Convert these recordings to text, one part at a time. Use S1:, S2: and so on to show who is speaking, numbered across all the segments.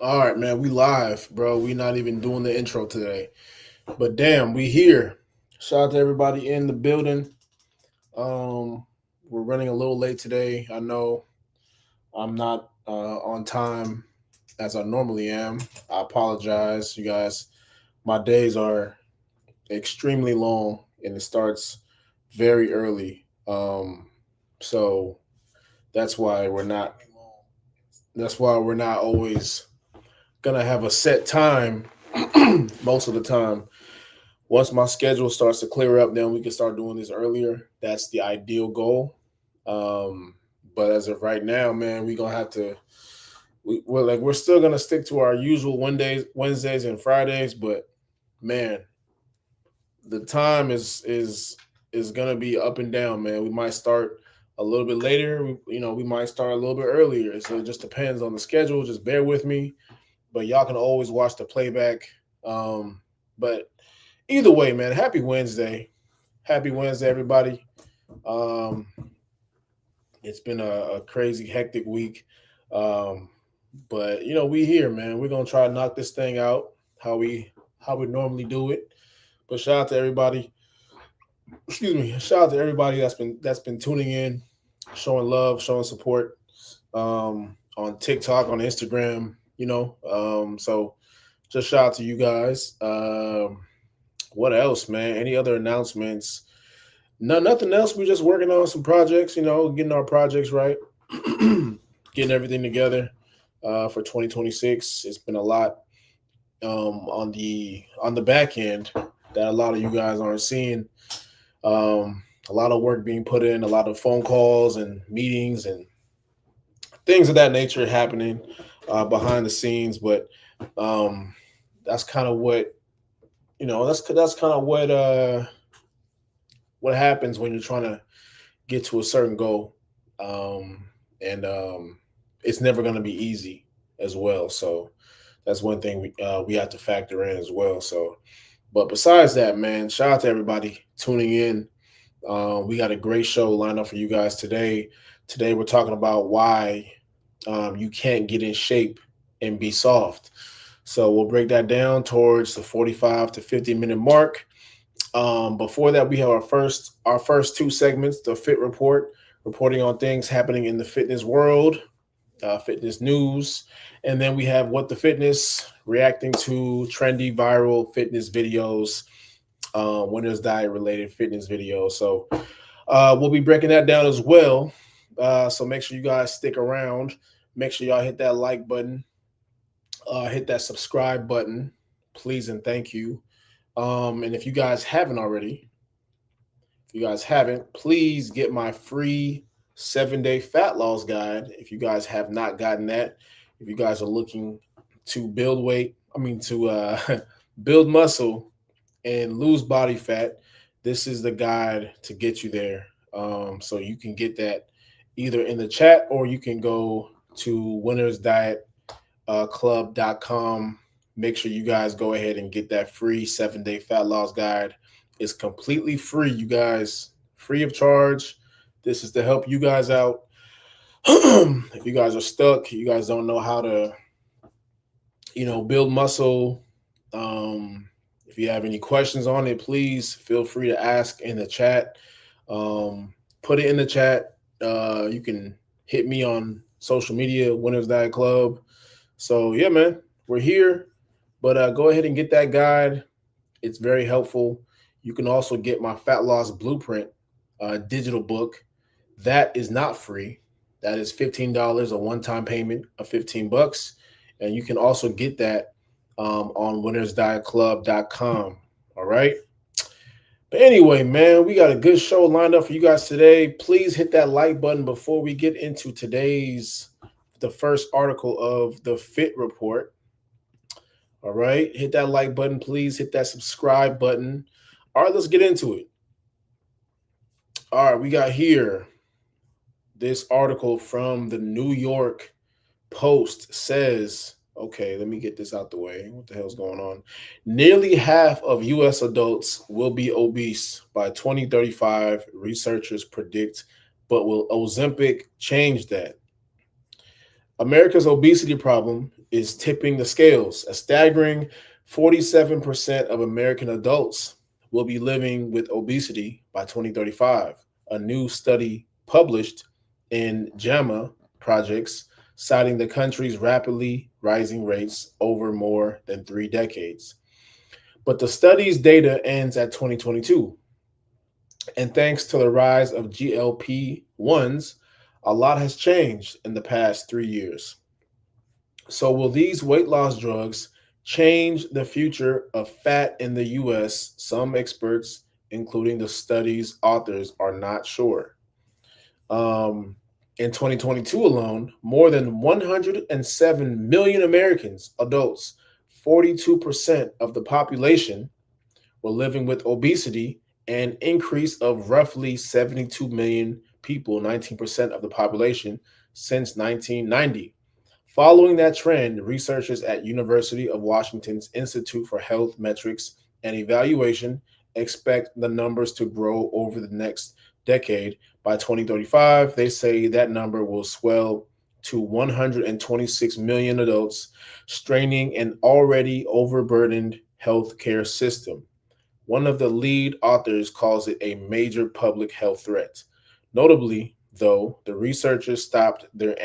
S1: All right, man, we live, bro. We not even doing the intro today. But damn, we here. Shout out to everybody in the building. We're running a little late today. I know I'm not on time as I normally am. I apologize, you guys. My days are extremely long and it starts very early. So that's why we're not always gonna have a set time most of the time. Once my schedule starts to clear up, then we can start doing this earlier. That's the ideal goal. Um, but as of right now, man, we're gonna have to. We're still gonna stick to our usual Wednesdays and Fridays, but man, the time is gonna be up and down, man. We might start a little bit later. We might start a little bit earlier. So it just depends on the schedule. Just bear with me. But y'all can always watch the playback. But either way, man, happy Wednesday. Happy Wednesday, everybody. Um, it's been a crazy, hectic week. Um, but we here, man. We're gonna try to knock this thing out how we normally do it. But shout out to everybody. Excuse me. Shout out to everybody that's been tuning in, showing love, showing support on TikTok, on Instagram. So just shout out to you guys. What else, man? Any other announcements? No, nothing else. We're just working on some projects, getting our projects right, getting everything together for 2026. It's been a lot on the back end that a lot of you guys aren't seeing. A lot of work being put in, a lot of phone calls and meetings and things of that nature happening behind the scenes. But um, that's kind of what that's kind of what happens when you're trying to get to a certain goal, and it's never going to be easy as well. So that's one thing we have to factor in as well. So, but besides that, man, shout out to everybody tuning in. We got a great show lined up for you guys today. Today we're talking about why you can't get in shape and be soft. So we'll break that down towards the 45 to 50-minute mark. Before that, we have our first two segments: the Fit Report, reporting on things happening in the fitness world, fitness news, and then we have What the Fitness, reacting to trendy viral fitness videos, winners diet related fitness videos. So we'll be breaking that down as well. So make sure you guys stick around. Make sure y'all hit that like button, hit that subscribe button, please and thank you. And if you guys haven't, please get my free 7-day fat loss guide. If you guys have not gotten that, if you guys are looking to build weight, to build muscle and lose body fat, this is the guide to get you there. So you can get that either in the chat or you can go to winnersdietclub.com. Make sure you guys go ahead and get that free 7-day fat loss guide. It's completely free, you guys, free of charge. This is to help you guys out. If you guys are stuck, you guys don't know how to, build muscle. If you have any questions on it, please feel free to ask in the chat. Put it in the chat. You can hit me on social media, Winners Diet Club. So yeah, man, we're here. But go ahead and get that guide. It's very helpful. You can also get my Fat Loss Blueprint digital book. That is not free. That is $15, a one-time payment of $15. And you can also get that on winnersdietclub.com. All right. But anyway, man, we got a good show lined up for you guys today. Please hit that like button before we get into the first article of the Fit Report. All right. Hit that like button, please. Hit that subscribe button. All right, let's get into it. All right, we got here this article from the New York Post says, okay, let me get this out the way. What the hell's going on? Nearly half of U.S. adults will be obese by 2035, researchers predict, but will Ozempic change that? America's obesity problem is tipping the scales. A staggering 47% of American adults will be living with obesity by 2035. A new study published in JAMA Projects citing the country's rapidly rising rates over more than 3 decades. But the study's data ends at 2022. And thanks to the rise of GLP 1s, a lot has changed in the past 3 years. So, will these weight loss drugs change the future of fat in the US? Some experts, including the study's authors, are not sure. Um, in 2022 alone, more than 107 million Americans, adults, 42% of the population, were living with obesity, an increase of roughly 72 million people, 19% of the population, since 1990. Following that trend, researchers at University of Washington's Institute for Health Metrics and Evaluation expect the numbers to grow over the next decade. By 2035, they say that number will swell to 126 million adults, straining an already overburdened healthcare system. One of the lead authors calls it a major public health threat. Notably, though, the researchers stopped their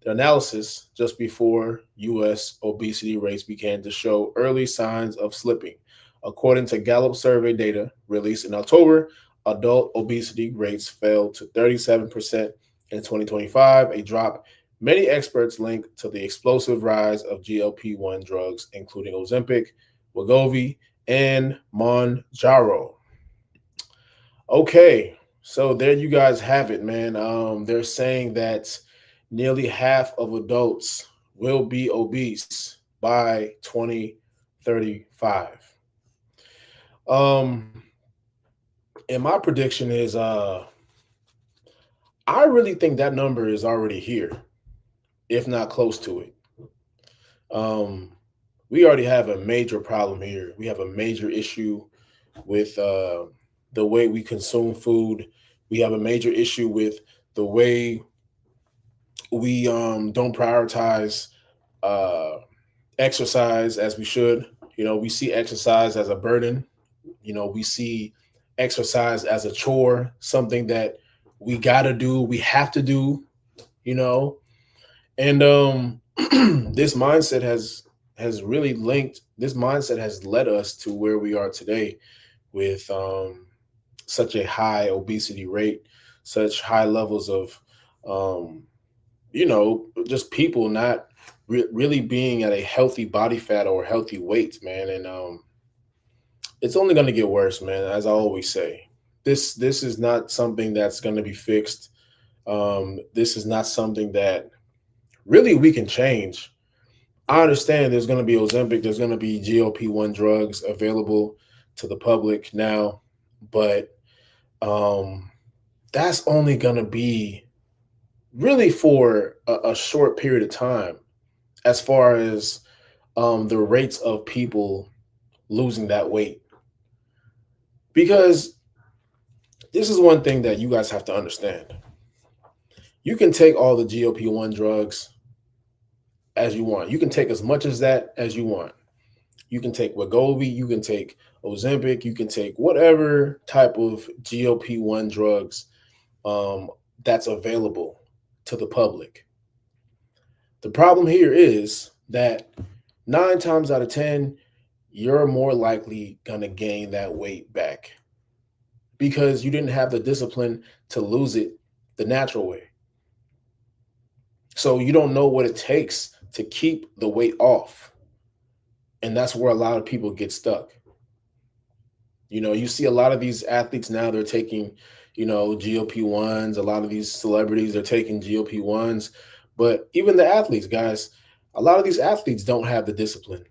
S1: analysis just before U.S. obesity rates began to show early signs of slipping. According to Gallup survey data released in October, adult obesity rates fell to 37% in 2025, a drop many experts link to the explosive rise of GLP-1 drugs, including Ozempic, Wegovy, and Monjaro. Okay, so there you guys have it, man. They're saying that nearly half of adults will be obese by 2035. Um, and my prediction is I really think that number is already here, if not close to it. Um, we already have a major problem here. We have a major issue with the way we consume food. We have a major issue with the way we don't prioritize uh, exercise as we should. We see exercise as a burden. We see exercise as a chore, something that we got to do, we have to do, you know. And this mindset has really linked. This mindset has led us to where we are today with such a high obesity rate, such high levels of, um, just people not really being at a healthy body fat or healthy weight, man. And it's only going to get worse, man. As I always say, this is not something that's going to be fixed. This is not something that really we can change. I understand there's going to be Ozempic, there's going to be GLP-1 drugs available to the public now, but that's only going to be really for a short period of time as far as the rates of people losing that weight. Because this is one thing that you guys have to understand. You can take all the GLP-1 drugs as you want. You can take as much as that as you want. You can take Wegovy, you can take Ozempic, you can take whatever type of GLP-1 drugs that's available to the public. The problem here is that 9 times out of 10, you're more likely going to gain that weight back because you didn't have the discipline to lose it the natural way. So you don't know what it takes to keep the weight off. And that's where a lot of people get stuck. You see a lot of these athletes now, they're taking, GLP-1s. A lot of these celebrities are taking GLP-1s. But even the athletes, guys, a lot of these athletes don't have the discipline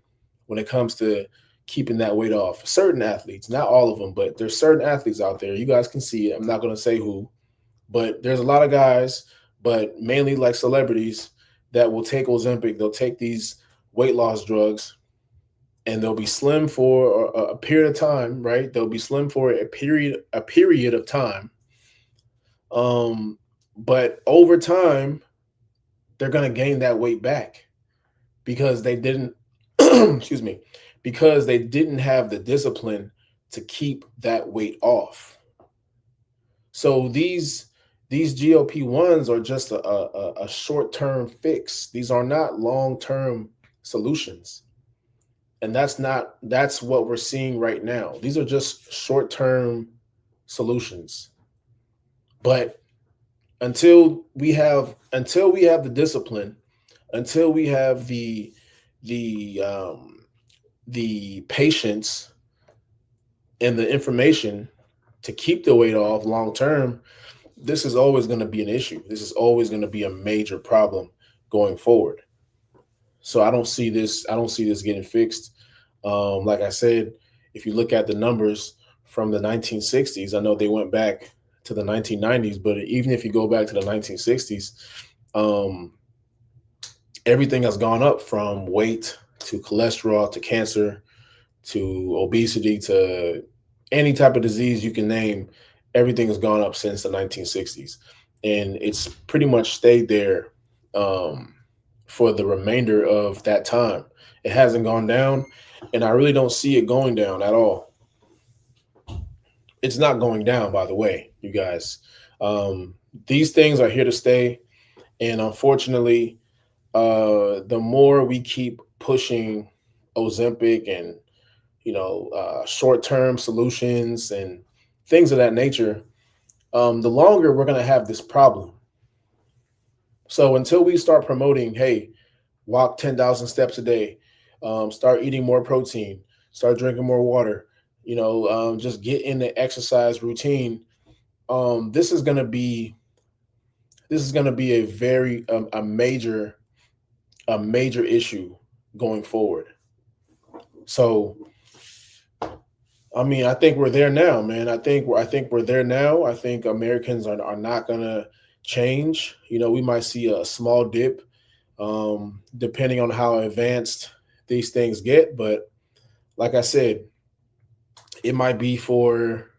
S1: when it comes to keeping that weight off. Certain athletes, not all of them, but there's certain athletes out there. You guys can see it. I'm not going to say who, but there's a lot of guys, but mainly like celebrities, that will take Ozempic. They'll take these weight loss drugs and they'll be slim for a period of time, right? They'll be slim for a period of time. But over time, they're going to gain that weight back because they didn't excuse me, because they didn't have the discipline to keep that weight off. So these GLP-1s are just a short-term fix. These are not long-term solutions. And that's what we're seeing right now. These are just short-term solutions. But until we have the discipline, until we have the the patience and the information to keep the weight off long term, this is always going to be an issue. This is always going to be a major problem going forward. So I don't see this getting fixed. Like I said, if you look at the numbers from the 1960s, I know they went back to the 1990s, but even if you go back to the 1960s, um, everything has gone up from weight to cholesterol to cancer to obesity to any type of disease you can name. Everything has gone up since the 1960s, and it's pretty much stayed there um, for the remainder of that time. It hasn't gone down, and I really don't see it going down at all. It's not going down, by the way, you guys. Um, these things are here to stay, and unfortunately, the more we keep pushing Ozempic and short-term solutions and things of that nature, the longer we're going to have this problem. So until we start promoting, hey, walk 10,000 steps a day, start eating more protein, start drinking more water, just get in the exercise routine. This is going to be a very a major issue going forward. So I mean, I think we're there now, man. I think we're there now. I think Americans are not gonna change. We might see a small dip, depending on how advanced these things get. But like I said, it might be for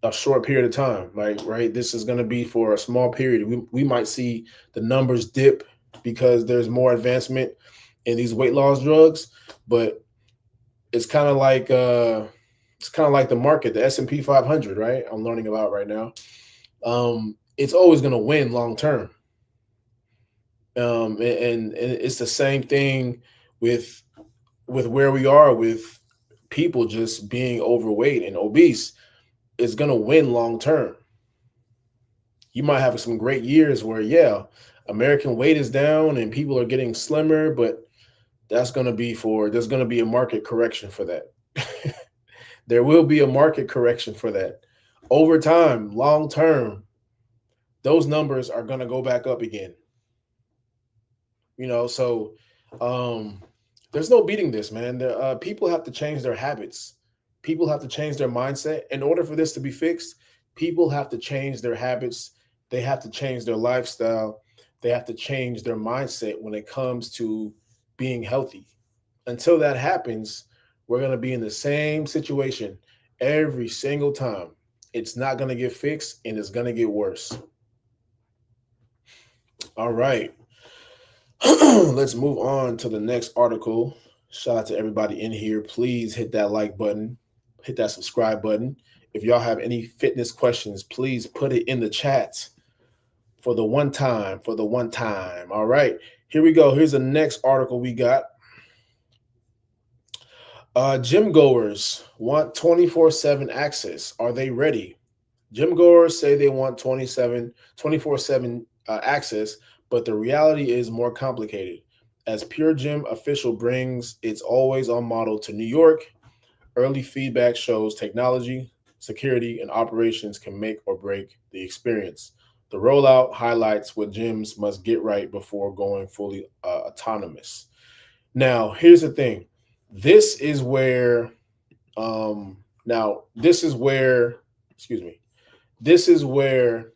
S1: a short period of time. Like, right, this is gonna be for a small period. We might see the numbers dip because there's more advancement in these weight loss drugs, but it's kind of like the market, the S&P 500, right? I'm learning about right now. It's always going to win long term, and it's the same thing with where we are with people just being overweight and obese. It's going to win long term. You might have some great years where, yeah, American weight is down and people are getting slimmer, but there's going to be a market correction for that. There will be a market correction for that. Over time, long term, those numbers are going to go back up again. So there's no beating this, man. People have to change their habits. People have to change their mindset. In order for this to be fixed, people have to change their habits. They have to change their lifestyle. They have to change their mindset when it comes to being healthy. Until that happens, we're going to be in the same situation every single time. It's not going to get fixed, and it's going to get worse. All right. Let's move on to the next article. Shout out to everybody in here. Please hit that like button, hit that subscribe button. If y'all have any fitness questions, please put it in the chat for the one time. All right. Here we go. Here's the next article we got. Gym goers want 24/7 access. Are they ready? Gym goers say they want 24/7 access, but the reality is more complicated. As Pure Gym official brings its always-on model to New York, early feedback shows technology, security, and operations can make or break the experience. The rollout highlights what gyms must get right before going fully autonomous. Now, here's the thing. This is where, excuse me, this is where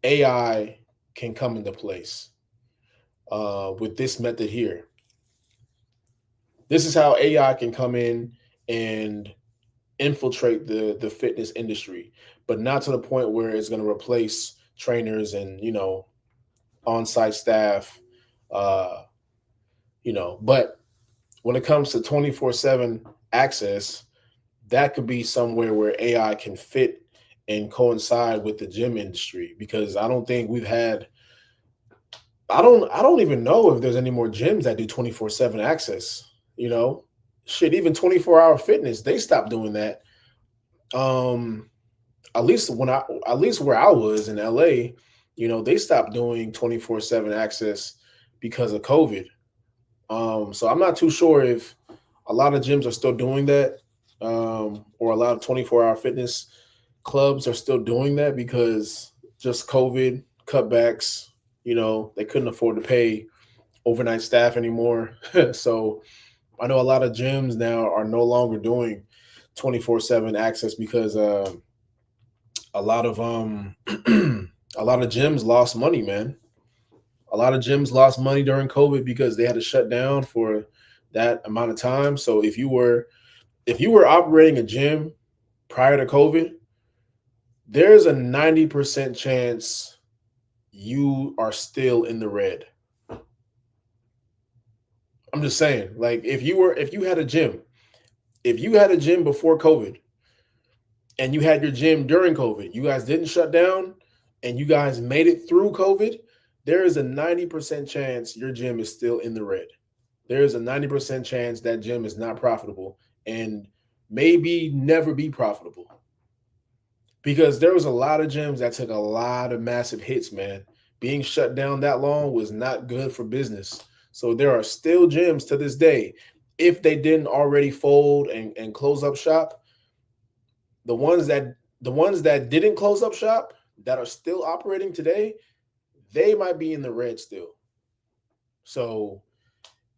S1: AI can come into place with this method here. This is how AI can come in and infiltrate the fitness industry, but not to the point where it's going to replace trainers and on-site staff, uh, But when it comes to 24/7 access, that could be somewhere where AI can fit and coincide with the gym industry, because I don't even know if there's any more gyms that do 24/7 access, you know. Shit, even 24-hour fitness, they stopped doing that. Um at least where I was in LA, they stopped doing 24/7 access because of COVID. So I'm not too sure if a lot of gyms are still doing that, or a lot of 24-hour fitness clubs are still doing that because just COVID cutbacks. They couldn't afford to pay overnight staff anymore. So I know a lot of gyms now are no longer doing 24/7 access because a lot of a lot of gyms lost money, man. A lot of gyms lost money during COVID because they had to shut down for that amount of time. So if you were operating a gym prior to COVID, there's a 90% chance you are still in the red. I'm just saying, like, if you had a gym before COVID and you had your gym during COVID, you guys didn't shut down and you guys made it through COVID, there is a 90% chance your gym is still in the red. There is a 90% chance that gym is not profitable and maybe never be profitable, because there was a lot of gyms that took a lot of massive hits, man. Being shut down that long was not good for business. So there are still gyms to this day, if they didn't already fold and close up shop, the ones that didn't close up shop that are still operating today, they might be in the red still. So,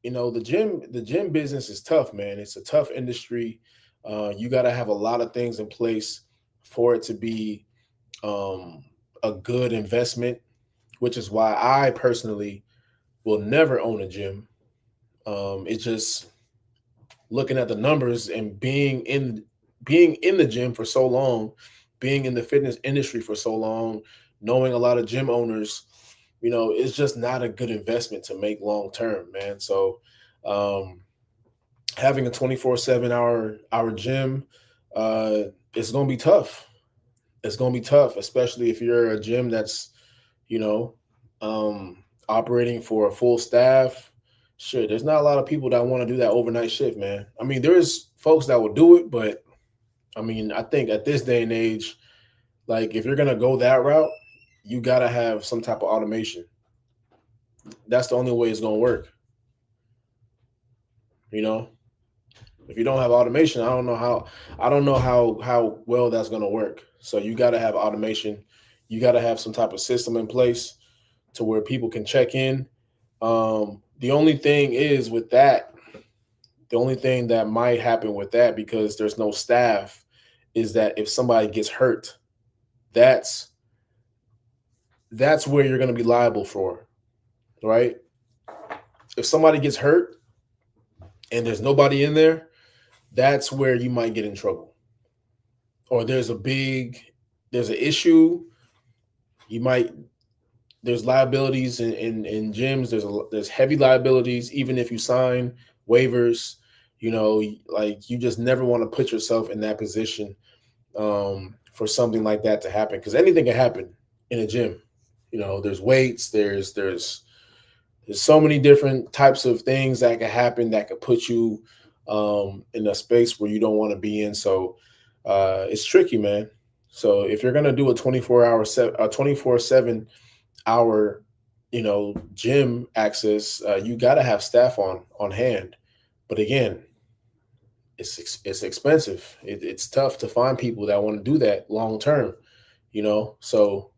S1: the gym business is tough, man. It's a tough industry. You got to have a lot of things in place for it to be um, a good investment, which is why I personally will never own a gym. It's just looking at the numbers and being in the gym for so long, being in the fitness industry for so long, knowing a lot of gym owners, it's just not a good investment to make long term, man. So um, having a 24/7 hour gym, uh, it's gonna be tough. It's gonna be tough, especially if you're a gym that's you know, um, operating for a full staff. Shit, there's not a lot of people that want to do that overnight shift, man. I mean, there's folks that will do it, but I mean, I think at this day and age, like, if you're gonna go that route, you gotta have some type of automation. That's the only way it's gonna work. You know, if you don't have automation, I don't know how well that's gonna work. So you gotta have automation. You gotta have some type of system in place to where people can check in. The only thing is with that, the only thing that might happen with that, because there's no staff, is that if somebody gets hurt, that's that's where you're going to be liable for, right? If somebody gets hurt and there's nobody in there, that's where you might get in trouble. Or there's an issue, you might there's liabilities in gyms. There's heavy liabilities even if you sign waivers. Like, you just never want to put yourself in that position, for something like that to happen, because anything can happen in a gym. There's weights, there's so many different types of things that could happen that could put you in a space where you don't want to be in. So it's tricky, man. So if you're gonna do a 24/7 hour, gym access, you got to have staff on hand. But again, it's expensive. It's tough to find people that want to do that long term. So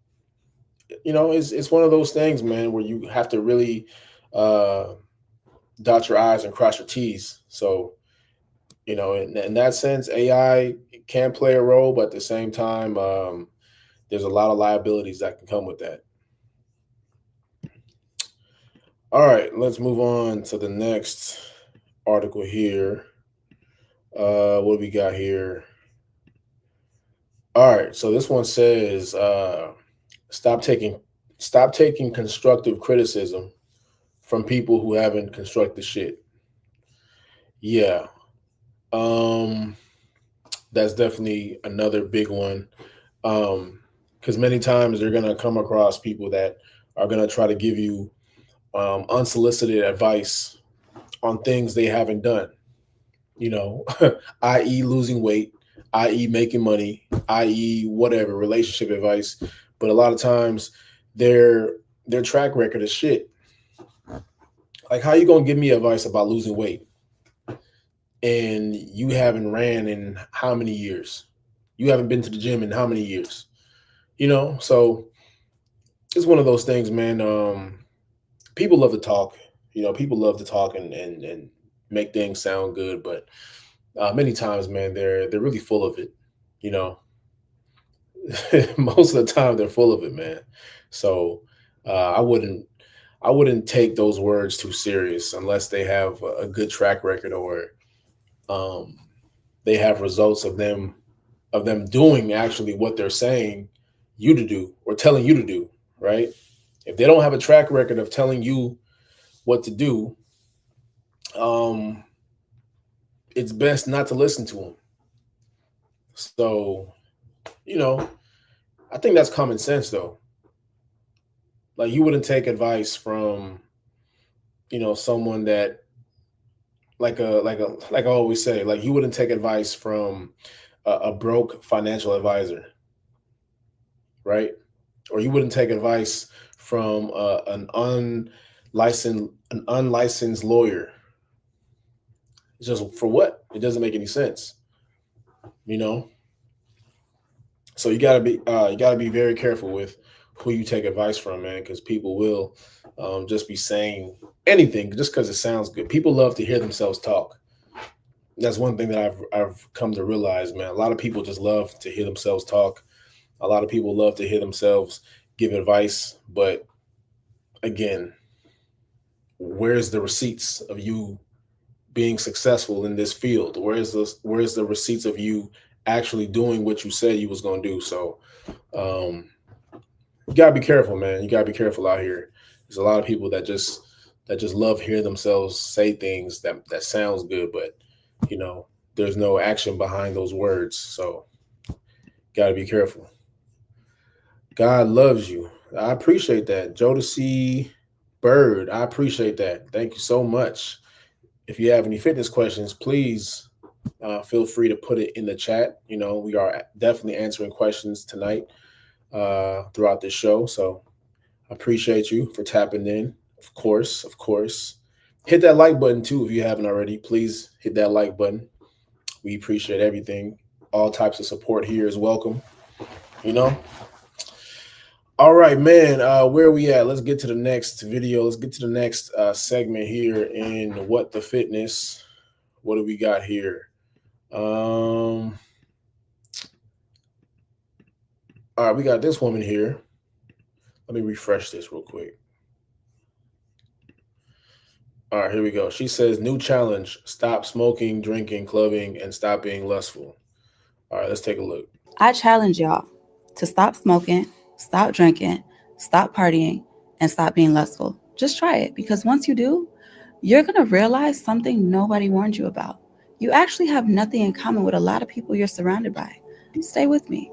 S1: it's one of those things, man, where you have to really uh, dot your I's and cross your T's. So in that sense, AI can play a role, but at the same time, there's a lot of liabilities that can come with that. All right, let's move on to the next article here. What do we got here? All right, so this one says, stop taking stop taking constructive criticism from people who haven't constructed shit. Yeah. Um, that's definitely another big one. Because many times you're gonna come across people that are gonna try to give you unsolicited advice on things they haven't done. You know, i.e., losing weight, i.e., making money, i.e., whatever relationship advice. But a lot of times, their their track record is shit. Like, how you gonna give me advice about losing weight and you haven't ran in how many years? You haven't been to the gym in how many years? So it's one of those things, man. People love to talk. People love to talk and make things sound good, but many times, man, they're really full of it. You know, most of the time they're full of it, man. So I wouldn't take those words too serious unless they have a good track record, or um, they have results of them doing actually what they're saying you to do or telling you to do, right? If they don't have a track record of telling you what to do, um, it's best not to listen to them. So, you know, I think that's common sense, though. Like, you wouldn't take advice from, someone that, like I always say, like, you wouldn't take advice from a broke financial advisor, right? Or you wouldn't take advice from an unlicensed lawyer. Just for what? It doesn't make any sense, you know. So you gotta be very careful with who you take advice from, man, because people will just be saying anything just because it sounds good. People love to hear themselves talk. That's one thing that I've come to realize, man. A lot of people just love to hear themselves talk. A lot of people love to hear themselves give advice, but again, where's the receipts of you being successful in this field? Where's the receipts of you actually doing what you said you was gonna do? So um, you gotta be careful, man. You gotta be careful out here. There's a lot of people that just love hearing themselves say things that sounds good, but you know, there's no action behind those words. So gotta be careful. God loves you. I appreciate that. Jodeci Bird, I appreciate that. Thank you so much. If you have any fitness questions, please feel free to put it in the chat. We are definitely answering questions tonight throughout this show. So I appreciate you for tapping in. Of course, of course. Hit that like button too if you haven't already. Please hit that like button. We appreciate everything. All types of support here is welcome. You know. All right, man. Where are we at? Let's get to the next video. Let's get to the next segment here in What the Fitness. What do we got here? All right, we got this woman here. Let me refresh this real quick. All right, here we go. She says, new challenge: stop smoking, drinking, clubbing, and stop being lustful. All right, let's take a look.
S2: I challenge y'all to stop smoking, stop drinking, stop partying, and stop being lustful. Just try it, because once you do, you're going to realize something nobody warned you about. You actually have nothing in common with a lot of people you're surrounded by. Stay with me.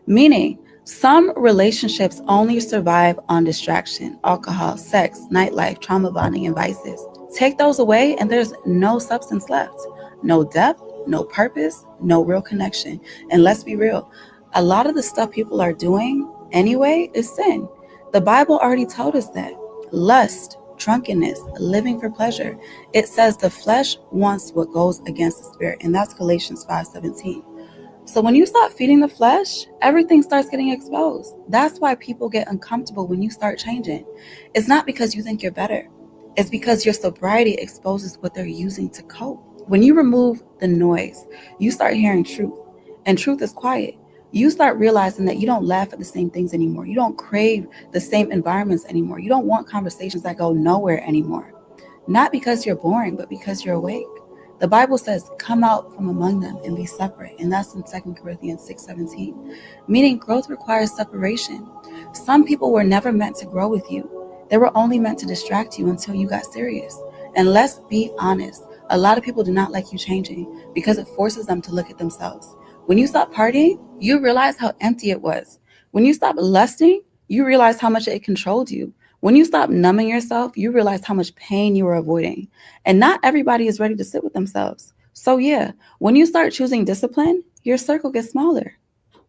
S2: Meaning, some relationships only survive on distraction, alcohol, sex, nightlife, trauma bonding, and vices. Take those away, and there's no substance left, no depth, no purpose, no real connection. And let's be real, a lot of the stuff people are doing anyway is sin. The Bible already told us that. Lust, drunkenness, living for pleasure. It says the flesh wants what goes against the spirit, and that's Galatians 5:17. So when you start feeding the flesh, everything starts getting exposed. That's why people get uncomfortable when you start changing. It's not because you think you're better. It's because your sobriety exposes what they're using to cope. When you remove the noise, you start hearing truth. And truth is quiet. You start realizing that you don't laugh at the same things anymore. You don't crave the same environments anymore. You don't want conversations that go nowhere anymore. Not because you're boring, but because you're awake. The Bible says, come out from among them and be separate. And that's in 2 Corinthians 6:17. Meaning growth requires separation. Some people were never meant to grow with you. They were only meant to distract you until you got serious. And let's be honest, a lot of people do not like you changing because it forces them to look at themselves. When you stop partying, you realize how empty it was. When you stop lusting, you realize how much it controlled you. When you stop numbing yourself, you realize how much pain you were avoiding. And not everybody is ready to sit with themselves. So, yeah, when you start choosing discipline, your circle gets smaller.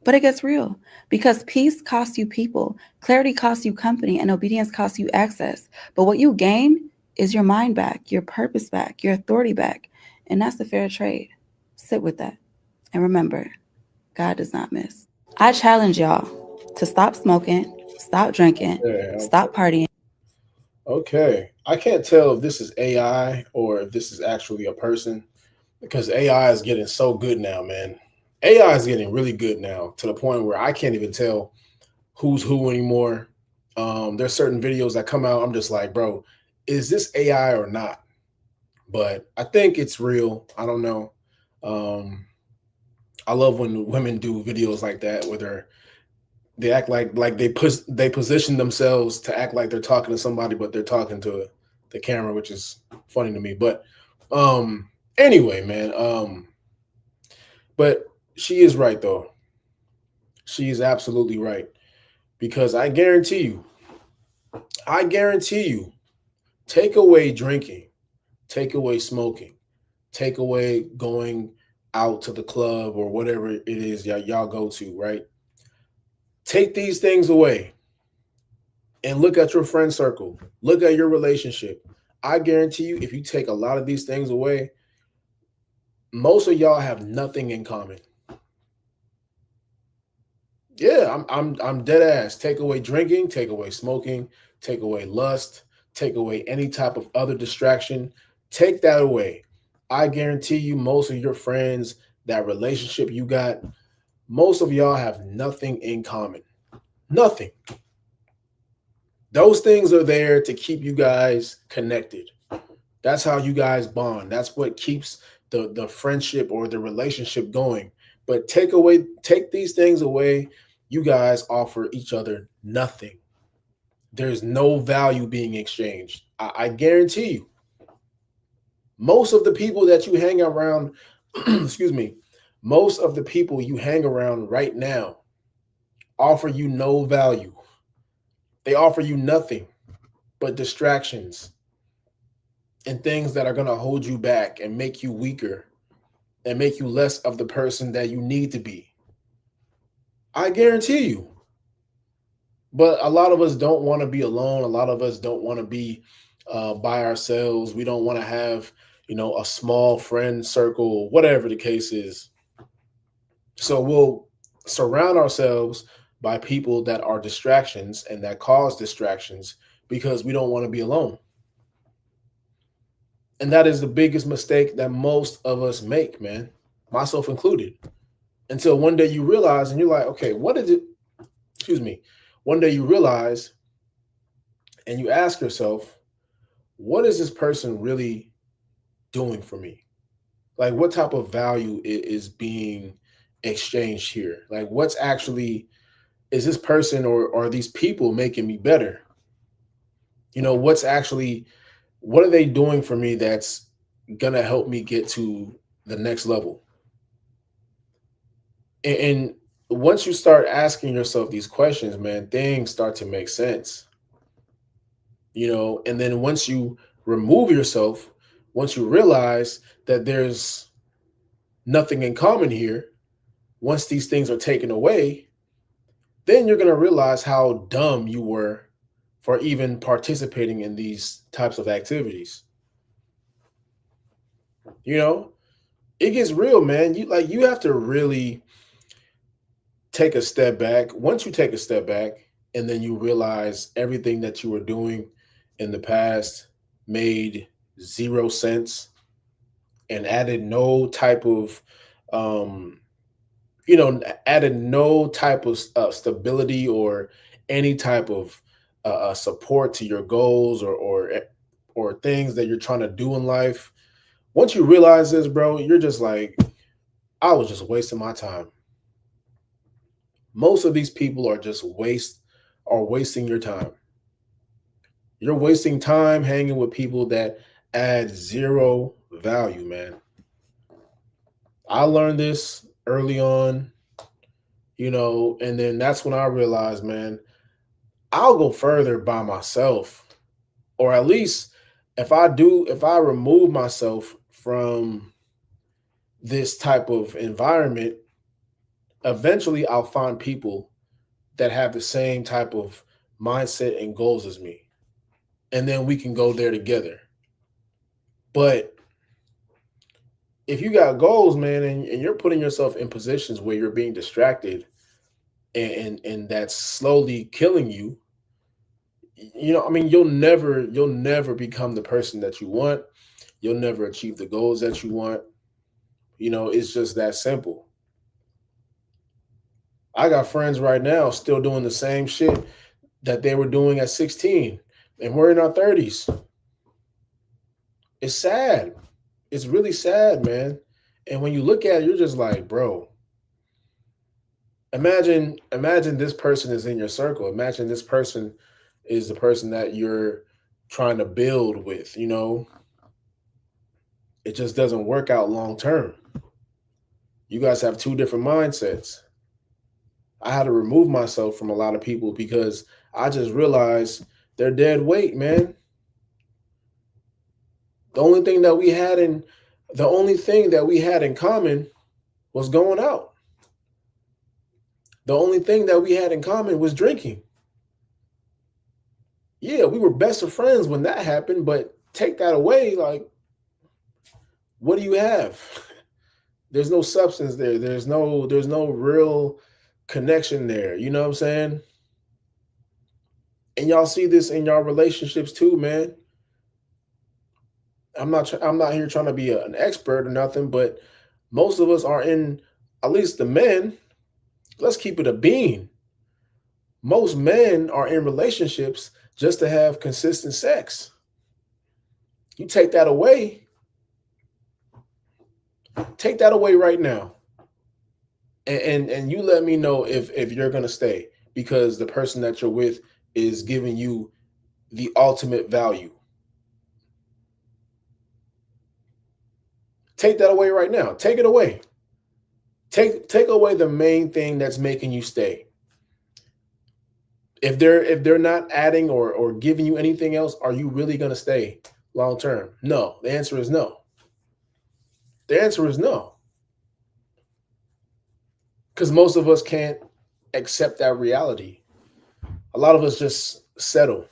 S2: But it gets real because peace costs you people, clarity costs you company, and obedience costs you access. But what you gain is your mind back, your purpose back, your authority back. And that's the fair trade. Sit with that. And remember, God does not miss. I challenge y'all to stop smoking, stop drinking,
S1: Yeah.
S2: stop partying.
S1: Okay. I can't tell if this is AI or if this is actually a person because AI is getting so good now, man. AI is getting really good now to the point where I can't even tell who's who anymore. There's certain videos that come out. I'm just like, bro, is this AI or not? But I think it's real. I don't know. Um, I love when women do videos like that where they act like they position themselves to act like they're talking to somebody, but they're talking to the camera, which is funny to me. But um, anyway, man. But she is right though. She is absolutely right because I guarantee you, take away drinking, take away smoking, take away going out to the club or whatever it is y'all go to, right? Take these things away and look at your friend circle, look at your relationship. I guarantee you, if you take a lot of these things away, most of y'all have nothing in common. Yeah, I'm dead ass. Take away drinking, take away smoking, take away lust, take away any type of other distraction. Take that away. I guarantee you, most of your friends, that relationship you got, most of y'all have nothing in common. Nothing. Those things are there to keep you guys connected. That's how you guys bond. That's what keeps the friendship or the relationship going. But take these things away, you guys offer each other nothing. There's no value being exchanged. I guarantee you. Most of the people that you hang around, excuse me, most of the people you hang around right now offer you no value. They offer you nothing but distractions and things that are going to hold you back and make you weaker and make you less of the person that you need to be. I guarantee you. But a lot of us don't want to be alone. A lot of us don't want to be by ourselves. We don't want to have, a small friend circle, whatever the case is. So we'll surround ourselves by people that are distractions and that cause distractions because we don't want to be alone. And that is the biggest mistake that most of us make, man, myself included. Until one day you realize and you're like, okay, what is it? Excuse me. One day you realize and you ask yourself, what is this person really doing for me? Like, what type of value is being exchanged here? Like, what's actually, is this person or are these people making me better? What's actually, what are they doing for me that's going to help me get to the next level? And once you start asking yourself these questions, man, things start to make sense. And then once you remove yourself, once you realize that there's nothing in common here, once these things are taken away, then you're going to realize how dumb you were for even participating in these types of activities. You know, it gets real, man. You have to really take a step back. Once you take a step back and then you realize everything that you were doing in the past made zero sense and added no type of um added no type of stability or any type of support to your goals or things that you're trying to do in life. Once you realize this, bro, you're just like, I was just wasting my time. Most of these people are just wasting your time. You're wasting time hanging with people that add zero value, man. I learned this early on, and then that's when I realized, man, I'll go further by myself. Or at least if I remove myself from this type of environment, eventually I'll find people that have the same type of mindset and goals as me. And then we can go there together. But if you got goals, man, and you're putting yourself in positions where you're being distracted and that's slowly killing you, I mean, you'll never become the person that you want. You'll never achieve the goals that you want. It's just that simple. I got friends right now still doing the same shit that they were doing at 16, and we're in our 30s. It's sad. It's really sad, man. And when you look at it, you're just like, bro, imagine this person is in your circle. Imagine this person is the person that you're trying to build with. It just doesn't work out long term. You guys have two different mindsets. I had to remove myself from a lot of people because I just realized they're dead weight, man. The only thing that we had in the only thing that we had in common was going out. The only thing that we had in common was drinking. Yeah, we were best of friends when that happened, but take that away, like, what do you have? There's no substance there. There's no real connection there. You know what I'm saying? And y'all see this in y'all relationships too, man. I'm not here trying to be an expert or nothing, but most of us are in, at least the men, let's keep it a bean. Most men are in relationships just to have consistent sex. You take that away right now. And you let me know if you're gonna stay because the person that you're with is giving you the ultimate value. Take that away right now. Take it away. Take away the main thing that's making you stay. If they're not adding or giving you anything else, are you really gonna stay long term? No. The answer is no. The answer is no. Because most of us can't accept that reality. A lot of us just settle.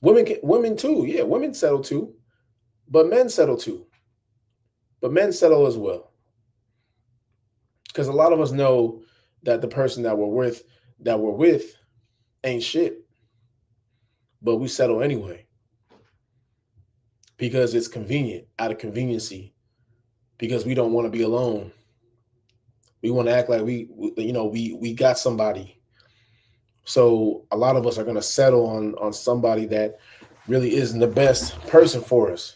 S1: Women too. Yeah, women settle too, but men settle too. But men settle as well. Because a lot of us know that the person that we're with ain't shit, but we settle anyway because it's convenient, out of conveniency, because we don't want to be alone. We want to act like we got somebody. So a lot of us are going to settle on somebody that really isn't the best person for us.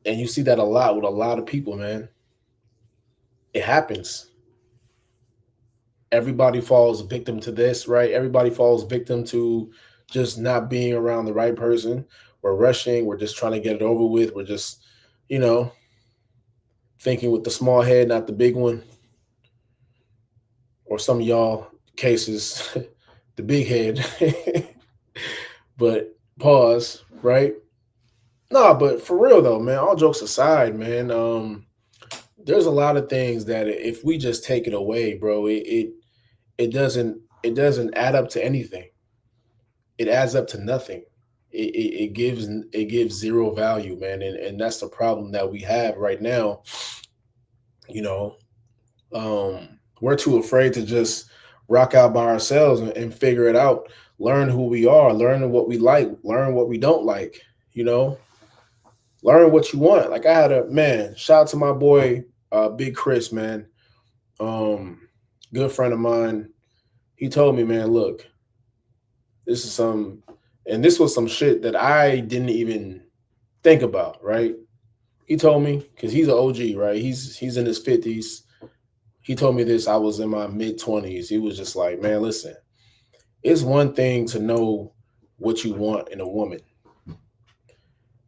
S1: And you see that a lot with a lot of people, man. It happens. Everybody falls victim to this, right? Everybody falls victim to just not being around the right person. We're rushing. We're just trying to get it over with. We're just, you know, thinking with the small head, not the big one. Or some of y'all cases, the big head. But pause, right? No, but for real though, man, all jokes aside, man, there's a lot of things that if we just take it away, bro, it doesn't add up to anything. It adds up to nothing. It gives zero value, man, and that's the problem that we have right now. You know, we're too afraid to just rock out by ourselves and figure it out, learn who we are, learn what we like, learn what we don't like. You know, learn what you want. Like I had a man, shout out to my boy, Big Chris, man. Um, Good friend of mine. He told me, man, look, this is some, and this was some shit that I didn't even think about, right? He told me because he's an OG, right? He's in his 50s. He told me this. I was in my mid 20s. He was just like, man, listen, it's one thing to know. what you want in a woman.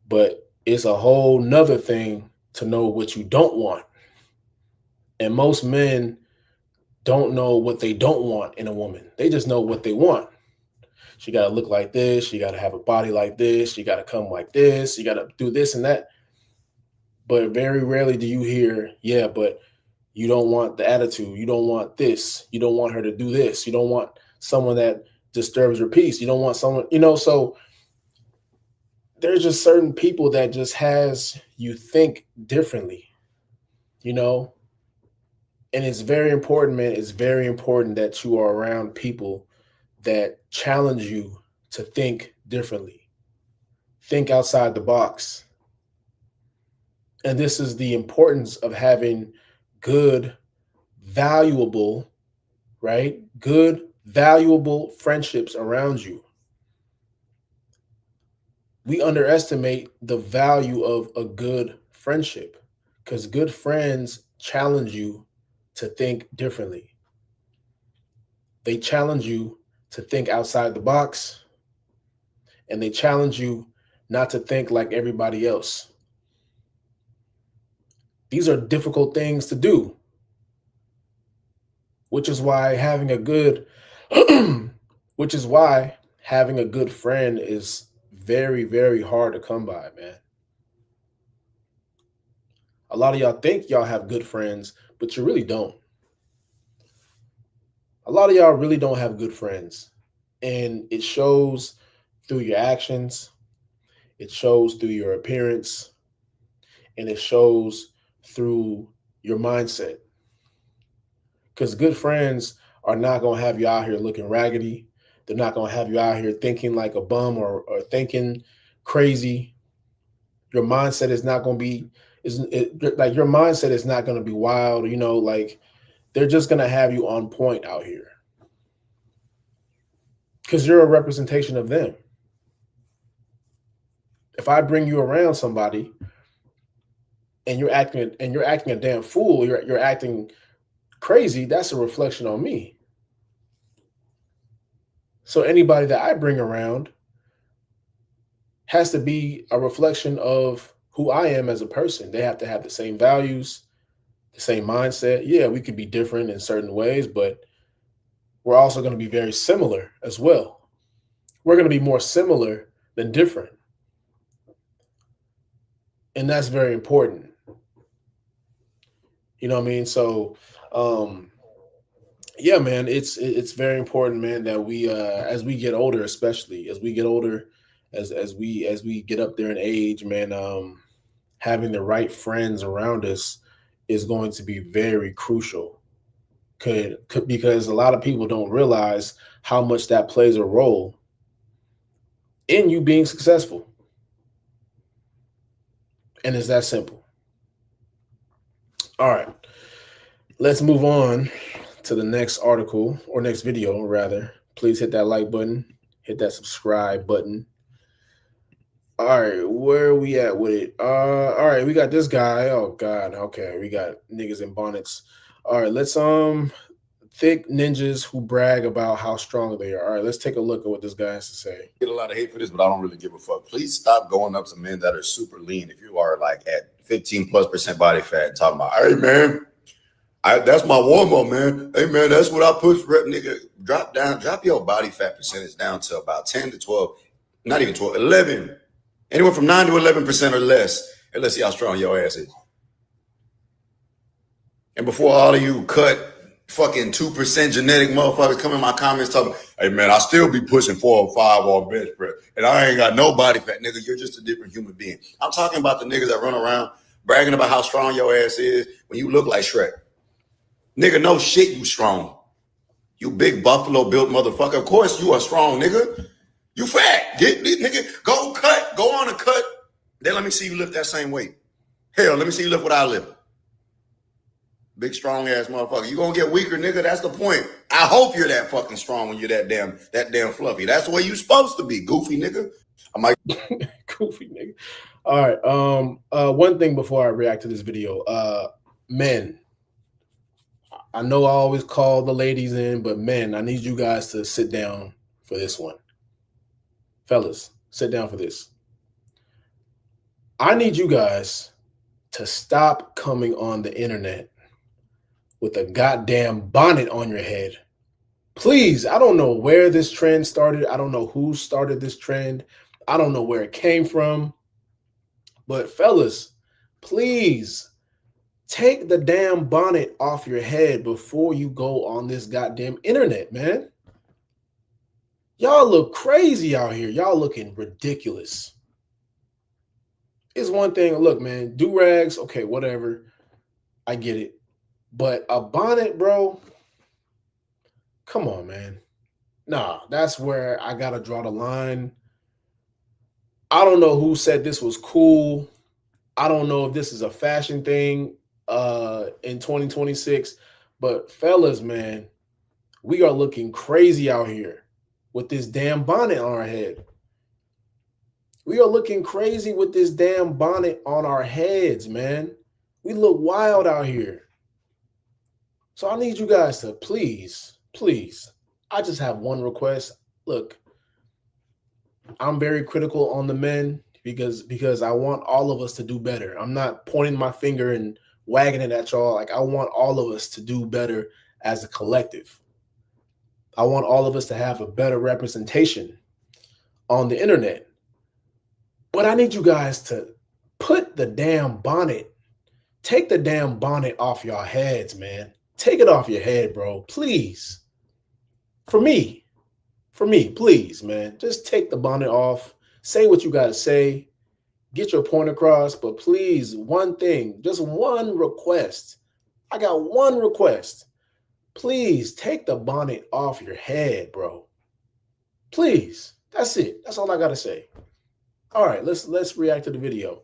S1: But it's a whole nother thing to know what you don't want. And most men don't know what they don't want in a woman. They just know what they want. She got to look like this. She got to have a body like this. She got to come like this. You got to do this and that. But very rarely do you hear, yeah, but you don't want the attitude. You don't want this. You don't want her to do this. You don't want someone that disturbs your peace. You don't want someone, so there's just certain people that just has you think differently, you know? And it's very important, man. It's very important that you are around people that challenge you to think differently, think outside the box. And this is the importance of having good, valuable, right? Good, valuable friendships around you. We underestimate the value of a good friendship because good friends challenge you to think differently. They challenge you to think outside the box, and they challenge you not to think like everybody else. These are difficult things to do, which is why having a good which is why having a good friend is very, very hard to come by, man. A lot of y'all think y'all have good friends, but you really don't. A lot of y'all really don't have good friends. And it shows through your actions, it shows through your appearance, and it shows through your mindset. Because good friends are not going to have you out here looking raggedy. They're not going to have you out here thinking like a bum or thinking crazy. Your mindset is not going to be like your mindset is not going to be wild, like they're just going to have you on point out here because you're a representation of them. If I bring you around somebody and you're acting a damn fool, you're acting crazy, that's a reflection on me. So anybody that I bring around has to be a reflection of who I am as a person. They have to have the same values, the same mindset. Yeah, we could be different in certain ways, but we're also going to be very similar as well. We're going to be more similar than different. And that's very important. You know what I mean? So, yeah, man, it's very important, man, that we as we get older, especially as we get older, as we get up there in age, man, having the right friends around us is going to be very crucial. Because a lot of people don't realize how much that plays a role in you being successful. And it's that simple. All right. Let's move on to the next article or next video, rather. Please hit that like button, hit that subscribe button. All right, where are we at with it? All right, we got this guy. Oh God, okay, we got niggas in bonnets. All right, let's thick ninjas who brag about how strong they are. All right, let's take a look at what this guy has to say.
S3: Get a lot of hate for this, but I don't really give a fuck. Please stop going up to men that are super lean. If you are like at 15+% body fat, talking about, hey man, that's my warm up, man. Hey man, that's what I push. Nigga, drop your body fat percentage down to about 10 to 12, not even 12, 11, anywhere from 9 to 11% or less. And let's see how strong your ass is. And before all of you cut fucking 2% genetic motherfuckers come in my comments talking, hey man, I still be pushing 4 or 5 on bench press, and I ain't got no body fat, nigga. You're just a different human being. I'm talking about the niggas that run around bragging about how strong your ass is when you look like Shrek. Nigga, no shit, you strong. You big buffalo built motherfucker. Of course you are strong, nigga. You fat. Nigga, go on a cut. Then let me see you lift that same weight. Hell, let me see you lift what I lift. Big strong ass motherfucker. You gonna get weaker, nigga. That's the point. I hope you're that fucking strong when you're that damn fluffy. That's the way you supposed to be, goofy nigga. I might
S1: goofy nigga. All right. One thing before I react to this video, men. I know I always call the ladies in, but men, I need you guys to sit down for this one. fellas, sit down for this. I need you guys to stop coming on the internet with a goddamn bonnet on your head. Please, I don't know where this trend started. I don't know who started this trend. I don't know where it came from. But fellas, please take the damn bonnet off your head before you go on this goddamn internet, man. Y'all look crazy out here. Y'all looking ridiculous. It's one thing, look, man, do-rags, okay, whatever. I get it. But a bonnet, bro, come on, man. Nah, that's where I got to draw the line. I don't know who said this was cool. I don't know if this is a fashion thing in 2026. But fellas, man, we are looking crazy out here with this damn bonnet on our head. We are looking crazy with this damn bonnet on our heads, man. We look wild out here. So I need you guys to please, I just have one request. Look, I'm very critical on the men because I want all of us to do better. I'm not pointing my finger and wagging it at y'all. Like, I want all of us to do better as a collective. I want all of us to have a better representation on the internet. But I need you guys to put the damn bonnet, take the damn bonnet off your heads, man. Take it off your head, bro. Please. For me, please, man. Just take the bonnet off. Say what you got to say. Get your point across. But please, one thing, just one request. I got one request. Please take the bonnet off your head, bro. Please. That's it. That's all I got to say. All right, let's react to the video.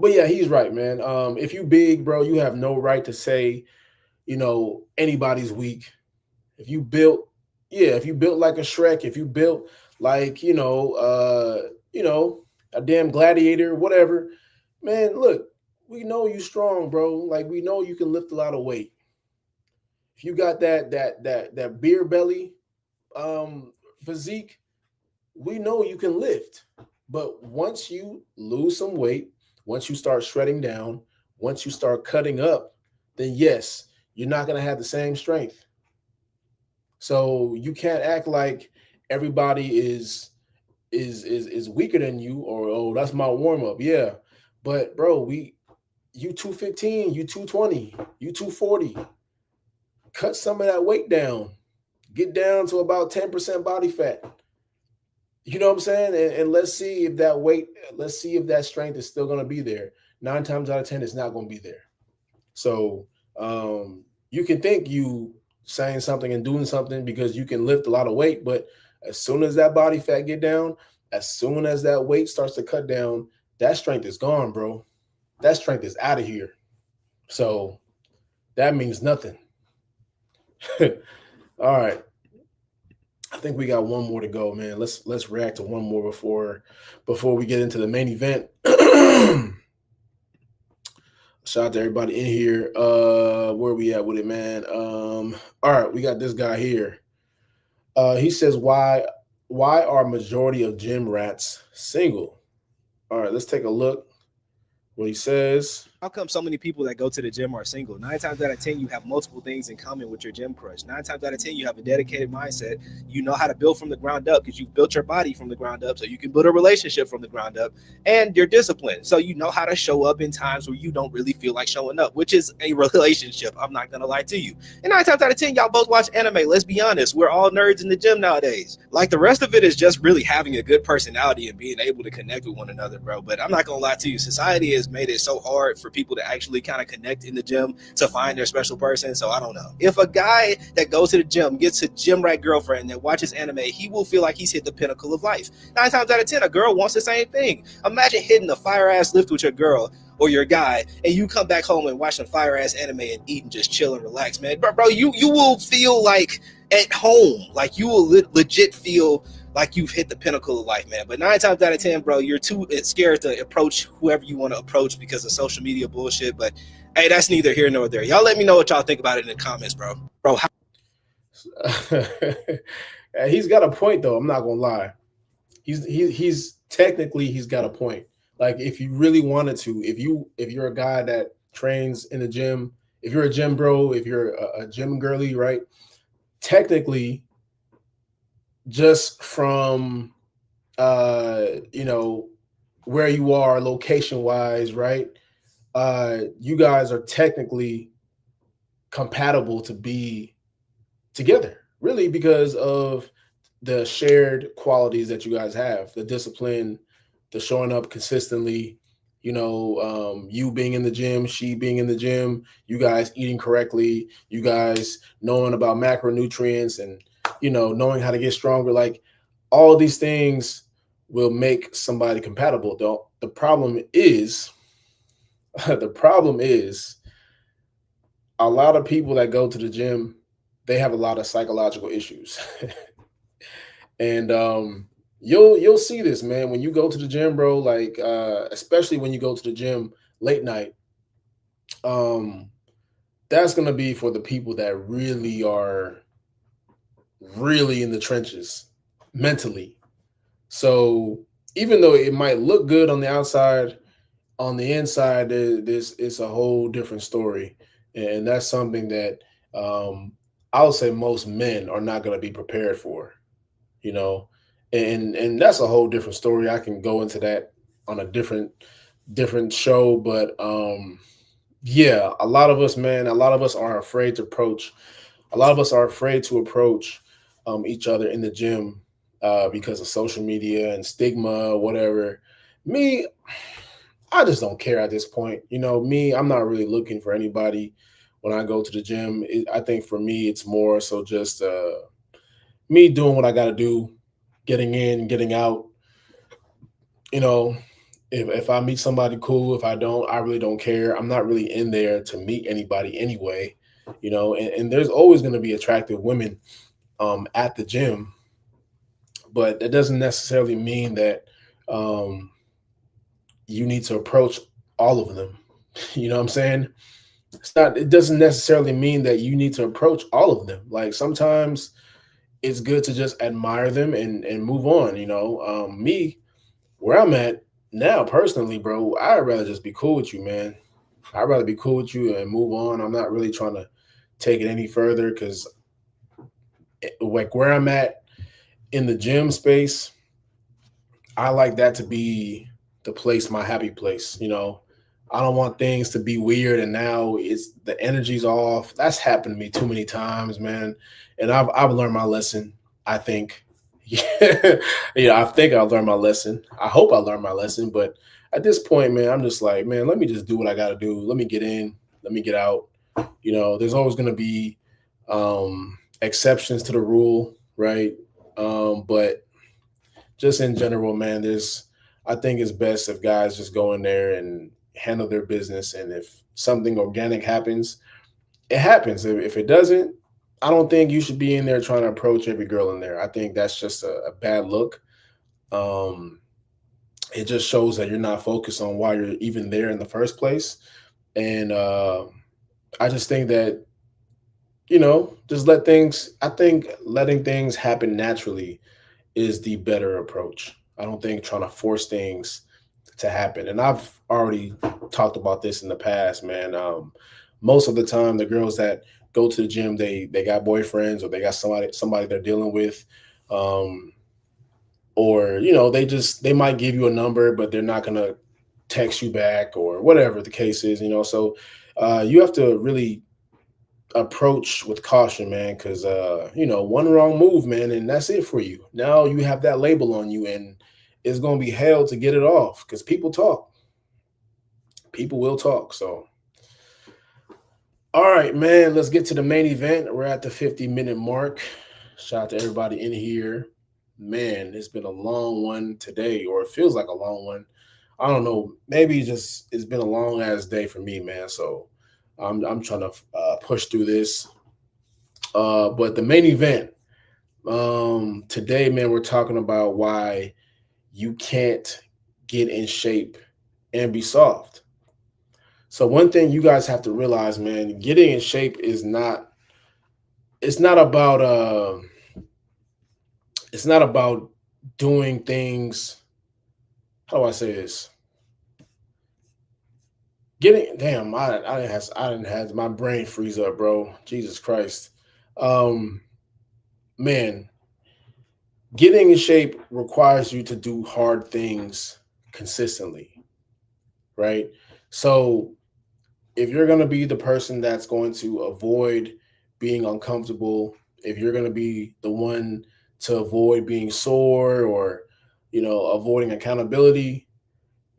S1: But yeah, he's right, man. If you big, bro, you have no right to say, anybody's weak. If you built like a Shrek, if you built like, a damn gladiator, whatever, man, look, we know you strong, bro. Like, we know you can lift a lot of weight. If you got that beer belly physique, we know you can lift. But once you lose some weight, once you start shredding down, once you start cutting up, then yes, you're not going to have the same strength. So you can't act like everybody is weaker than you, or, oh, that's my warm up. Yeah. But bro, you 215, you 220, you 240. Cut some of that weight down. Get down to about 10% body fat. You know what I'm saying? And let's see if that strength is still going to be there. 9 times out of 10, it's not going to be there. So you can think you saying something and doing something because you can lift a lot of weight, but as soon as that body fat get down, as soon as that weight starts to cut down, that strength is gone, bro. That strength is out of here. So that means nothing. All right. I think we got one more to go, man. Let's react to one more before we get into the main event. Shout out to everybody in here. Where we at with it, man? All right, we got this guy here. He says, why are majority of gym rats single? All right, let's take a look what he says.
S4: How come so many people that go to the gym are single? 9 times out of 10, you have multiple things in common with your gym crush. 9 times out of 10, you have a dedicated mindset. You know how to build from the ground up because you've built your body from the ground up, so you can build a relationship from the ground up, and you're disciplined. So you know how to show up in times where you don't really feel like showing up, which is a relationship. I'm not going to lie to you. And 9 times out of 10, y'all both watch anime. Let's be honest. We're all nerds in the gym nowadays. Like, the rest of it is just really having a good personality and being able to connect with one another, bro. But I'm not going to lie to you. Society has made it so hard for people to actually kind of connect in the gym to find their special person. So I don't know. If a guy that goes to the gym gets a gym rat girlfriend that watches anime, he will feel like he's hit the pinnacle of life. 9 times out of 10, a girl wants the same thing. Imagine hitting a fire ass lift with your girl or your guy, and you come back home and watch some fire ass anime and eat and just chill and relax, man. Bro, you will feel like at home. Like, you will legit feel like you've hit the pinnacle of life, man. But 9 times out of 10, bro, you're too scared to approach whoever you want to approach because of social media bullshit. But hey, that's neither here nor there. Y'all let me know what y'all think about it in the comments, bro.
S1: He's got a point though. I'm not gonna lie. He's technically he's got a point. Like if you really wanted to, if you're a guy that trains in the gym, if you're a gym bro, if you're a gym girly, right? Technically, just from you know where you are location wise, right? You guys are technically compatible to be together, really, because of the shared qualities that you guys have, the discipline, the showing up consistently, you being in the gym, she being in the gym, you guys eating correctly, you guys knowing about macronutrients and, knowing how to get stronger. Like all of these things will make somebody compatible. The problem is, the problem is a lot of people that go to the gym, they have a lot of psychological issues. And you'll see this, man, when you go to the gym, bro, like especially when you go to the gym late night. um that's going to be for the people that really are really in the trenches mentally. So even though it might look good on the outside, on the inside this is a whole different story. And that's something that I would say most men are not going to be prepared for, you know and that's a whole different story. I can go into that on a different show. But yeah, a lot of us, man, a lot of us are afraid to approach a lot of us are afraid to approach each other in the gym because of social media and stigma, whatever. Me, I just don't care at this point. Me, I'm not really looking for anybody when I go to the gym. I think for me, it's more so just me doing what I got to do, getting in, getting out. You know, if I meet somebody, cool. If I don't, I really don't care. I'm not really in there to meet anybody anyway. And there's always going to be attractive women at the gym, but that doesn't necessarily mean that um, you need to approach all of them. You know what I'm saying? It doesn't necessarily mean that you need to approach all of them. Like sometimes it's good to just admire them and move on. Me, where I'm at now personally, bro, I'd rather just be cool with you, man. I'd rather be cool with you and move on. I'm not really trying to take it any further because like where I'm at in the gym space, I like that to be the place, my happy place. I don't want things to be weird and now it's the energy's off. That's happened to me too many times, man. And I've learned my lesson, I think. I think I've learned my lesson. I hope I learned my lesson. But at this point, man, I'm just like, man, let me just do what I gotta do. Let me get in, let me get out. There's always gonna be exceptions to the rule, right? But just in general, man, I think it's best if guys just go in there and handle their business. And if something organic happens, it happens. If it doesn't, I don't think you should be in there trying to approach every girl in there. I think that's just a bad look. Um, it just shows that you're not focused on why you're even there in the first place. And I just think that, just I think letting things happen naturally is the better approach. I don't think trying to force things to happen. And I've already talked about this in the past, man. Most of the time, the girls that go to the gym, they got boyfriends or they got somebody they're dealing with, or they might give you a number, but they're not gonna text you back or whatever the case is. So you have to really approach with caution, man, because one wrong move, man, and that's it for you. Now you have that label on you, and it's gonna be hell to get it off because people will talk. So all right, man, let's get to the main event. We're at the 50-minute mark. Shout out to everybody in here. Man, it's been a long one today, or it feels like a long one. I don't know, maybe it's been a long ass day for me, man. So I'm trying to push through this. But the main event today, man, we're talking about why you can't get in shape and be soft. So one thing you guys have to realize, man, getting in shape it's not about it's not about doing things. How do I say this? Getting damn, I didn't have my brain freeze up, bro. Jesus Christ. Um, man, getting in shape requires you to do hard things consistently, right? So if you're going to be the person that's going to avoid being uncomfortable, if you're going to be the one to avoid being sore or, avoiding accountability,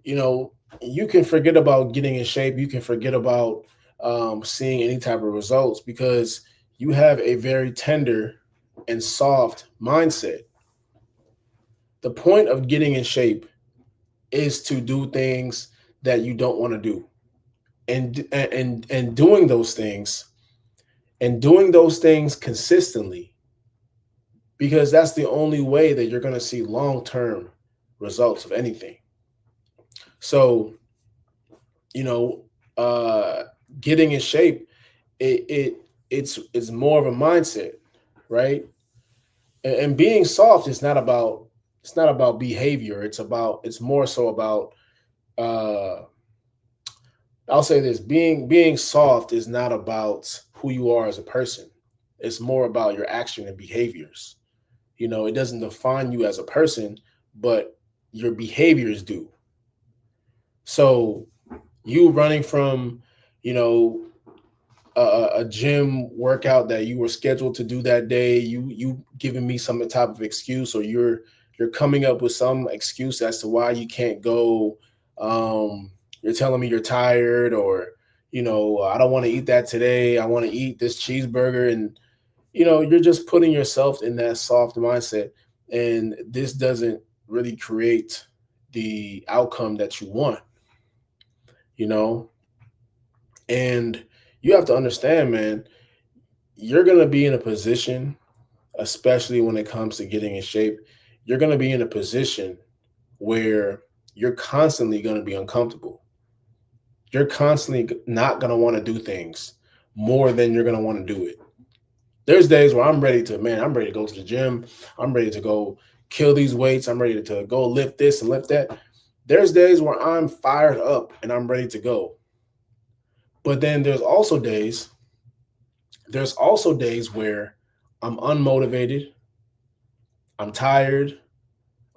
S1: you know, you can forget about getting in shape. You can forget about seeing any type of results because you have a very tender and soft mindset. The point of getting in shape is to do things that you don't want to do, and doing those things consistently, because that's the only way that you're going to see long-term results of anything. So, you know, uh, getting in shape, it's more of a mindset, right? And being soft is not about, it's not about behavior. It's more so about, uh, I'll say this: being soft is not about who you are as a person. It's more about your action and behaviors. It doesn't define you as a person, but your behaviors do. So you running from, you know, a gym workout that you were scheduled to do that day, you giving me some type of excuse, or you're coming up with some excuse as to why you can't go. You're telling me you're tired, or I don't want to eat that today. I want to eat this cheeseburger, and you're just putting yourself in that soft mindset, and this doesn't really create the outcome that you want. You know, and you have to understand, man, you're going to be in a position, especially when it comes to getting in shape, you're going to be in a position where you're constantly going to be uncomfortable. You're constantly not going to want to do things more than you're going to want to do it. There's days where I'm ready to go to the gym. I'm ready to go kill these weights. I'm ready to go lift this and lift that. There's days where I'm fired up and I'm ready to go. But then there's also days where I'm unmotivated, I'm tired,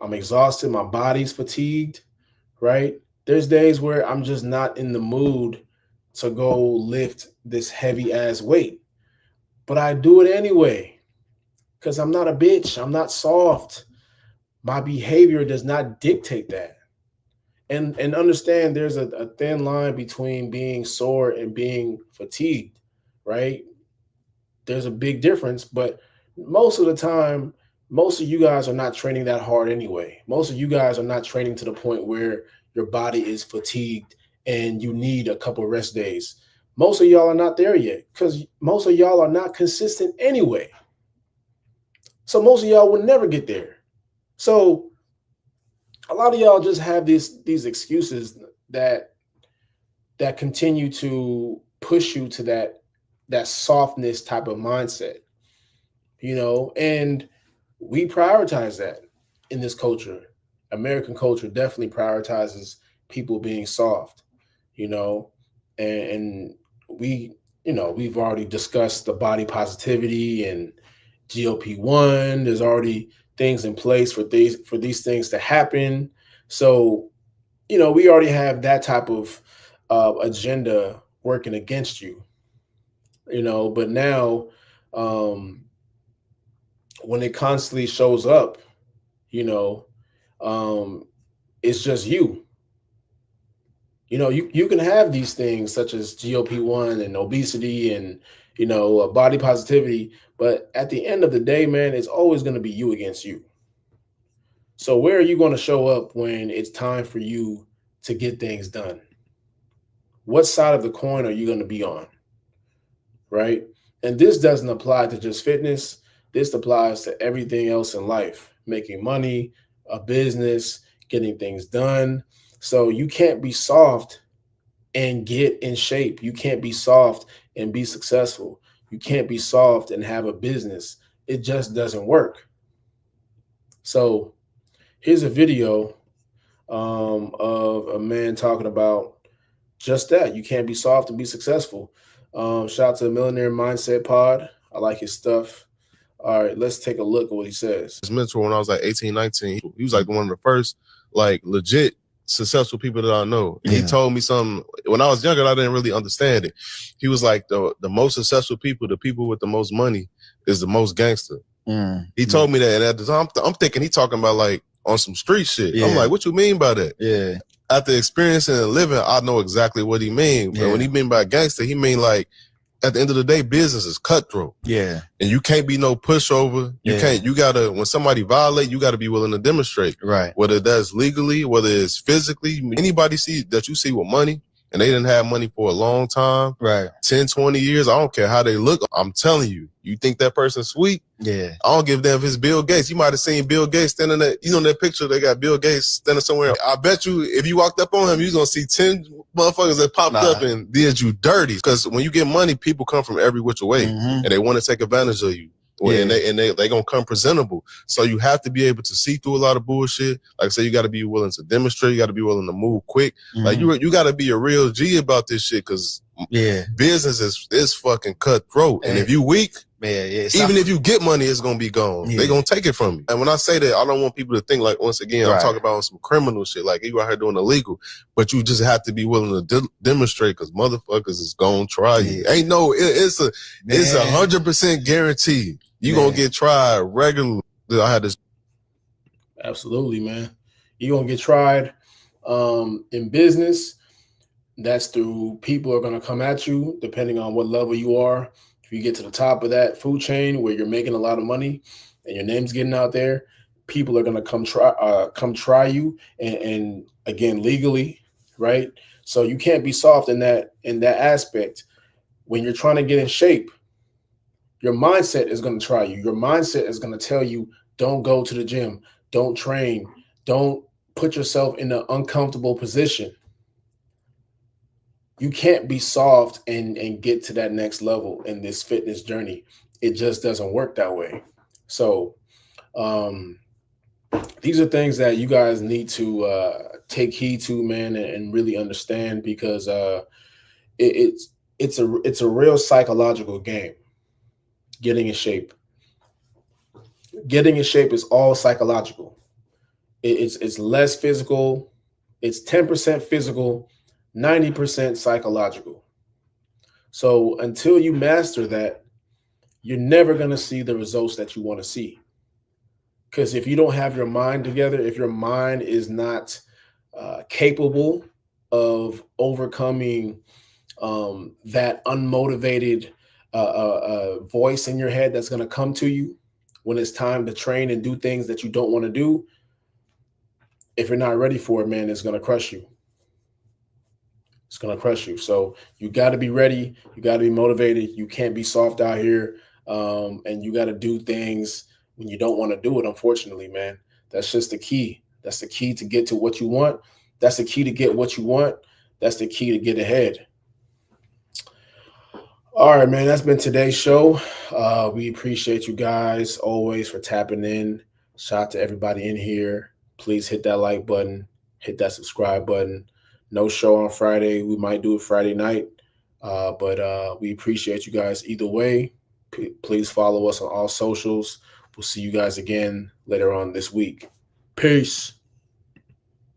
S1: I'm exhausted, my body's fatigued, right? There's days where I'm just not in the mood to go lift this heavy ass weight, but I do it anyway because I'm not a bitch. I'm not soft. My behavior does not dictate that. And understand there's a thin line between being sore and being fatigued, right? There's a big difference, but most of the time, most of you guys are not training that hard anyway. Most of you guys are not training to the point where your body is fatigued and you need a couple rest days. Most of y'all are not there yet because most of y'all are not consistent anyway. So most of y'all will never get there. So a lot of y'all just have these excuses that continue to push you to that softness type of mindset, and we prioritize that in this culture. American culture definitely prioritizes people being soft, you know, and we, we've already discussed the body positivity and GOP-1. There's already things in place for these things to happen. So, we already have that type of agenda working against you, but now, um, when it constantly shows up, you know, um, it's just you. You can have these things such as GOP-1 and obesity and, body positivity, but at the end of the day, man, it's always going to be you against you. So where are you going to show up when it's time for you to get things done? What side of the coin are you going to be on? Right? And this doesn't apply to just fitness. This applies to everything else in life, making money, a business, getting things done. So you can't be soft and get in shape. You can't be soft and be successful. You can't be soft and have a business. It just doesn't work. So here's a video of a man talking about just that. You can't be soft and be successful. Shout out to the Millionaire Mindset Pod. I like his stuff. All right, let's take a look at what he says.
S5: His mentor when I was like 18, 19, he was like one of the first like legit successful people that I know. And he told me something when I was younger, I didn't really understand it. He was like the most successful people, the people with the most money is the most gangster. He told me that, and at the time I'm thinking he talking about like on some street shit. I'm like, what you mean by that?
S6: Yeah.
S5: After experiencing and living, I know exactly what he mean. But when he mean by gangster, he mean like at the end of the day, business is cutthroat.
S6: Yeah.
S5: And you can't be no pushover. You gotta, when somebody violate, you gotta be willing to demonstrate.
S6: Right.
S5: Whether that's legally, whether it's physically. Anybody that you see with money, and they didn't have money for a long time.
S6: Right.
S5: 10, 20 years, I don't care how they look. I'm telling you, you think that person's sweet?
S6: Yeah.
S5: I don't give a damn if it's Bill Gates. You might have seen Bill Gates standing there. You know that picture, they got Bill Gates standing somewhere. I bet you if you walked up on him, you're going to see 10 motherfuckers that popped up and did you dirty. Because when you get money, people come from every which way. And they want to take advantage of you. And they gonna come presentable. So you have to be able to see through a lot of bullshit. Like I say, you got to be willing to demonstrate. You got to be willing to move quick. Like you got to be a real G about this shit, because business is fucking cutthroat. And if you weak, even if you get money, it's gonna be gone. They gonna take it from you. And when I say that, I don't want people to think like, once again, I'm talking about some criminal shit. Like you out here doing illegal, but you just have to be willing to demonstrate, because motherfuckers is gonna try you. Ain't no, it's a 100% guarantee. You gonna get tried regularly. I had this.
S1: Absolutely, man. You're gonna get tried in business. That's through people are gonna come at you depending on what level you are. If you get to the top of that food chain where you're making a lot of money and your name's getting out there, people are gonna come try you, and again legally, right? So you can't be soft in that aspect. When you're trying to get in shape, your mindset is going to try you. Your mindset is going to tell you, don't go to the gym, don't train, don't put yourself in an uncomfortable position. You can't be soft and get to that next level in this fitness journey. It just doesn't work that way. So these are things that you guys need to take heed to, man, and really understand, because it's a real psychological game. Getting in shape is all psychological. It's less physical. It's 10% physical, 90% psychological. So until you master that, you're never going to see the results that you want to see. Because if you don't have your mind together, if your mind is not capable of overcoming that unmotivated voice in your head that's going to come to you when it's time to train and do things that you don't want to do, if you're not ready for it, man, it's going to crush you. It's going to crush you. So you got to be ready. You got to be motivated. You can't be soft out here. And you got to do things when you don't want to do it, unfortunately, man. That's just the key. That's the key to get to what you want. That's the key to get what you want. That's the key to get ahead. All right, man, that's been today's show. We appreciate you guys always for tapping in. Shout out to everybody in here. Please hit that like button, hit that subscribe button. No show on Friday. We might do it Friday night, but we appreciate you guys either way. Please follow us on all socials. We'll see you guys again later on this week. Peace.